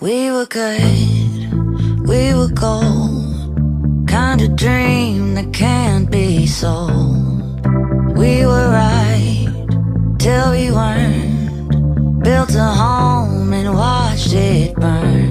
We were good, we were gold, kind of dream that can't be sold. We were right till we weren't, built a home and watched it burn.